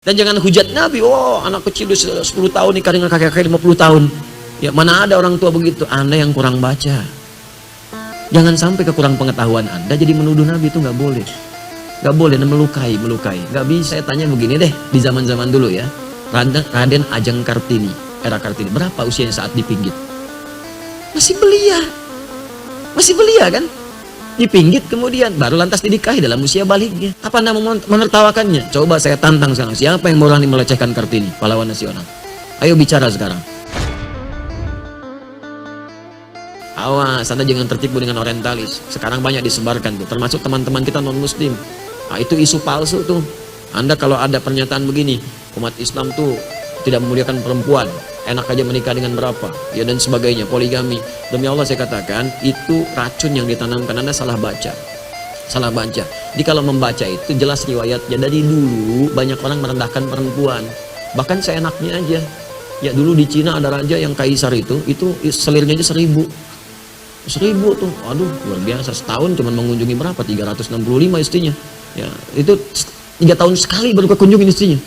Dan jangan hujat Nabi, oh anak kecil 10 tahun nikah dengan kakek-kakek 50 tahun. Ya mana ada orang tua begitu, Anda yang kurang baca. Jangan sampai kekurang pengetahuan Anda jadi menuduh Nabi, itu nggak boleh. Nggak boleh, melukai. Nggak bisa. Saya tanya begini deh, di zaman-zaman dulu ya. Raden Ajeng Kartini, era Kartini, berapa usianya saat dipinggit? Masih belia kan? Dipinggit kemudian baru lantas dinikahi dalam usia baliknya. Apa Anda menertawakannya? Coba saya tantang sekarang, siapa yang berani melecehkan Kartini, pahlawan nasional? Ayo bicara sekarang. Awas, Anda jangan tertipu dengan orientalis. Sekarang banyak disebarkan tuh, termasuk teman-teman kita non-muslim. Nah, itu isu palsu tuh. Anda kalau ada pernyataan begini, umat Islam tuh tidak memuliakan perempuan, enak aja menikah dengan berapa, ya dan sebagainya, poligami. Demi Allah saya katakan, itu racun yang ditanamkan. Anda salah baca. Jadi kalau membaca itu jelas riwayatnya. Dari dulu banyak orang merendahkan perempuan. Bahkan seenaknya aja. Ya dulu di Cina ada raja yang kaisar itu selirnya aja 1000 tuh. Aduh, luar biasa. Setahun cuma mengunjungi berapa? 365 istrinya. Ya, itu 3 tahun sekali baru kekunjungin istrinya.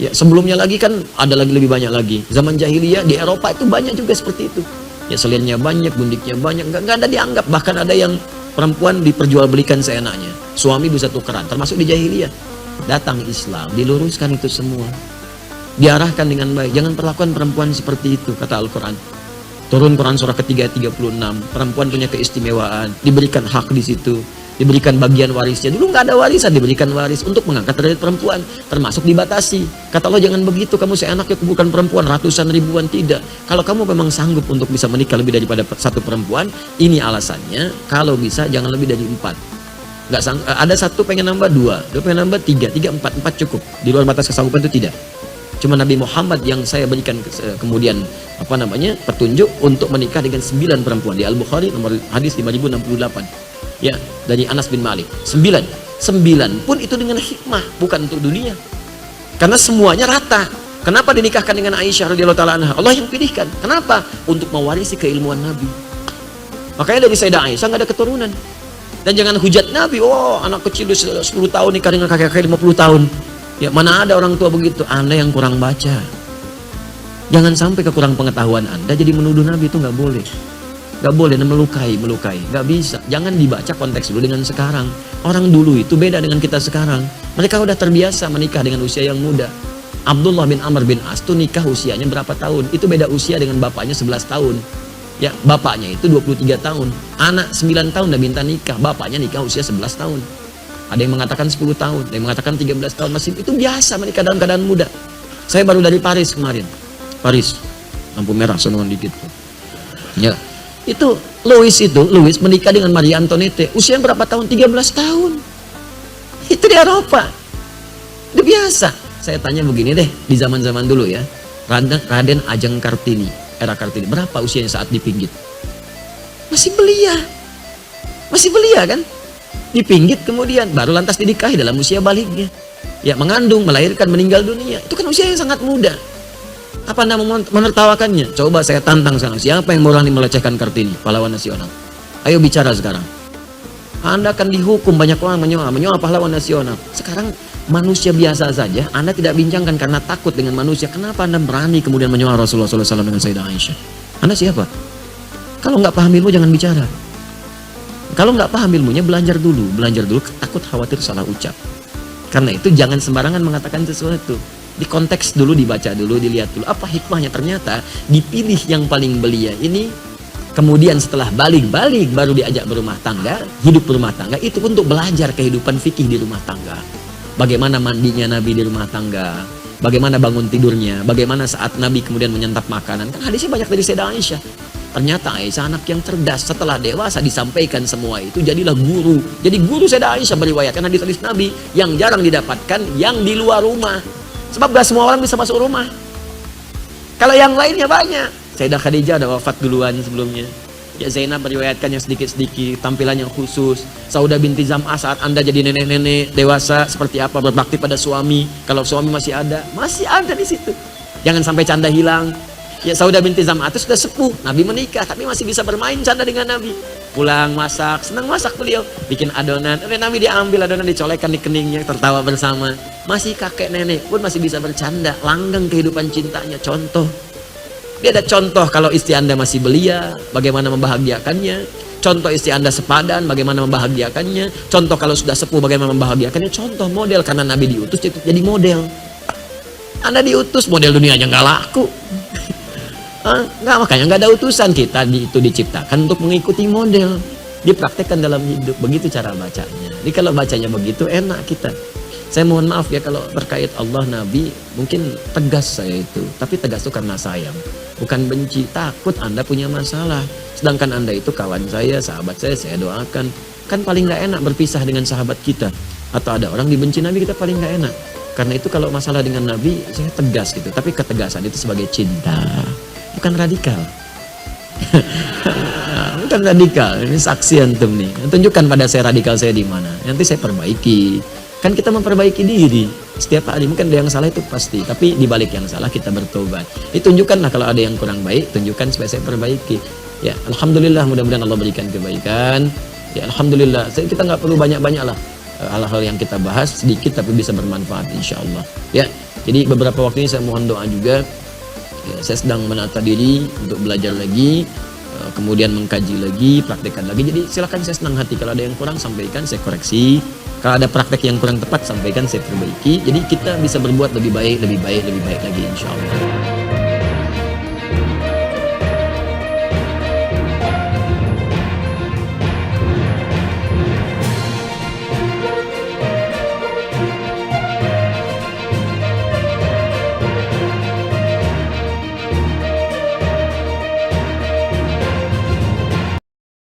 Ya, sebelumnya lagi kan ada lagi lebih banyak lagi. Zaman jahiliyah di Eropa itu banyak juga seperti itu. Ya, selirnya banyak, gundiknya banyak, nggak ada dianggap. Bahkan ada yang perempuan diperjualbelikan seenaknya. Suami bisa tukeran, termasuk di jahiliyah. Datang Islam, diluruskan itu semua. Diarahkan dengan baik. Jangan perlakukan perempuan seperti itu, kata Al-Quran. Turun Quran surah ketiga 36. Perempuan punya keistimewaan, diberikan hak di situ, diberikan bagian warisnya. Dulu nggak ada warisan, diberikan waris untuk mengangkat derajat perempuan, termasuk dibatasi. Kata Allah, jangan begitu, kamu seenaknya kumpulkan perempuan ratusan ribuan. Tidak. Kalau kamu memang sanggup untuk bisa menikah lebih daripada satu perempuan, ini alasannya. Kalau bisa jangan lebih dari 4. Ada satu pengen nambah 2, pengen nambah 3, 4 cukup. Di luar batas kesanggupan itu tidak. Cuma Nabi Muhammad yang saya berikan kemudian petunjuk untuk menikah dengan 9 perempuan. Di Al-Bukhari nomor hadis 5068. Ya, dari Anas bin Malik. 9 pun itu dengan hikmah, bukan untuk dunia. Karena semuanya rata. Kenapa dinikahkan dengan Aisyah radhiyallahu taala anha? Allah yang pilihkan. Kenapa? Untuk mewarisi keilmuan Nabi. Makanya dari Sayyidah Aisyah nggak ada keturunan. Dan jangan hujat Nabi, oh anak kecil 10 tahun nikah dengan kakek-kakek 50 tahun. Ya mana ada orang tua begitu, Anda yang kurang baca. Jangan sampai kekurang pengetahuan Anda jadi menuduh Nabi, itu nggak boleh. Nggak boleh, dan melukai, nggak bisa. Jangan dibaca konteks dulu dengan sekarang. Orang dulu itu beda dengan kita sekarang. Mereka udah terbiasa menikah dengan usia yang muda. Abdullah bin Amr bin As itu nikah usianya berapa tahun? Itu beda usia dengan bapaknya 11 tahun. Ya, bapaknya itu 23 tahun. Anak 9 tahun udah minta nikah, bapaknya nikah usia 11 tahun. Ada yang mengatakan 10 tahun, ada yang mengatakan 13 tahun. Masih itu biasa menikah dalam keadaan muda. Saya baru dari Paris kemarin. Paris, lampu merah sono dikit. Ya. Itu Louis menikah dengan Maria Antoinette usia berapa tahun? 13 tahun. Itu di Eropa. Itu biasa. Saya tanya begini deh, di zaman-zaman dulu ya. Raden Ajeng Kartini, era Kartini, berapa usianya saat dipinggit? Masih belia kan? Dipinggit kemudian baru lantas dinikahi dalam usia baliknya. Ya, mengandung, melahirkan, meninggal dunia. Itu kan usia yang sangat muda. Apa Anda menertawakannya? Coba saya tantang sekarang, siapa yang berani melecehkan Kartini, pahlawan nasional? Ayo bicara sekarang. Anda akan dihukum, banyak orang menyoal pahlawan nasional. Sekarang manusia biasa saja Anda tidak bincangkan karena takut dengan manusia. Kenapa Anda berani kemudian menyoal Rasulullah SAW dengan Sayyidah Aisyah? Anda siapa? Kalau nggak paham ilmu jangan bicara. Kalau nggak paham ilmunya belajar dulu, takut khawatir salah ucap. Karena itu jangan sembarangan mengatakan sesuatu. Di konteks dulu, dibaca dulu, dilihat dulu apa hikmahnya. Ternyata dipilih yang paling belia ini, kemudian setelah balik baru diajak berumah tangga, hidup berumah tangga itu untuk belajar kehidupan fikih di rumah tangga. Bagaimana mandinya Nabi di rumah tangga, bagaimana bangun tidurnya, bagaimana saat Nabi kemudian menyantap makanan. Kan hadisnya banyak dari Sayyidah Aisyah. Ternyata Aisyah anak yang cerdas, setelah dewasa disampaikan semua itu, jadilah guru. Jadi guru Sayyidah Aisyah meriwayatkan hadis-hadis Nabi yang jarang didapatkan yang di luar rumah. Sebab gak semua orang bisa masuk rumah. Kalau yang lainnya banyak. Sayyidah Khadijah ada wafat duluan sebelumnya. Ya, Zainab meriwayatkan yang sedikit-sedikit, tampilan yang khusus. Saudah binti Zam'ah saat Anda jadi nenek-nenek dewasa seperti apa berbakti pada suami. Kalau suami masih ada di situ. Jangan sampai canda hilang. Ya, Saudah binti Zam'ah itu sudah sepuh, Nabi menikah tapi masih bisa bermain canda dengan Nabi. pulang masak, senang masak beliau, bikin adonan. Oleh Nabi diambil adonan, dicolekkan di keningnya, tertawa bersama. Masih kakek nenek pun masih bisa bercanda, langgeng kehidupan cintanya. Contoh, dia ada contoh kalau istri Anda masih belia, bagaimana membahagiakannya. Contoh istri Anda sepadan, bagaimana membahagiakannya. Contoh kalau sudah sepuh, bagaimana membahagiakannya. Contoh model, karena Nabi diutus jadi model. Anda diutus, model dunianya nggak laku. Nggak, makanya nggak ada utusan. Kita itu diciptakan untuk mengikuti model, dipraktekkan dalam hidup. Begitu cara bacanya. Jadi kalau bacanya begitu enak kita. Saya mohon maaf ya kalau terkait Allah, Nabi, mungkin tegas saya itu. Tapi tegas itu karena sayang, bukan benci. Takut Anda punya masalah. Sedangkan Anda itu kawan saya, sahabat saya doakan. Kan paling nggak enak berpisah dengan sahabat kita. Atau ada orang dibenci Nabi, kita paling nggak enak. Karena itu kalau masalah dengan Nabi, saya tegas gitu. Tapi ketegasan itu sebagai cinta, bukan radikal. Bukan radikal. Ini saksi antum nih. Tunjukkan pada saya radikal saya di mana. Nanti saya perbaiki. Kan kita memperbaiki diri setiap hari. Mungkin ada yang salah itu pasti, tapi di balik yang salah kita bertobat. Tunjukkanlah kalau ada yang kurang baik, tunjukkan supaya saya perbaiki. Ya, alhamdulillah, mudah-mudahan Allah berikan kebaikan. Ya, alhamdulillah. Kita nggak perlu banyak-banyak lah. Hal-hal yang kita bahas sedikit tapi bisa bermanfaat insya Allah. Ya, jadi beberapa waktu ini saya mohon doa juga. Ya, saya sedang menata diri untuk belajar lagi, kemudian mengkaji lagi, praktekkan lagi. Jadi silakan, saya senang hati. Kalau ada yang kurang, sampaikan, saya koreksi. Kalau ada praktek yang kurang tepat, sampaikan, saya perbaiki. Jadi kita bisa berbuat lebih baik lagi insya Allah.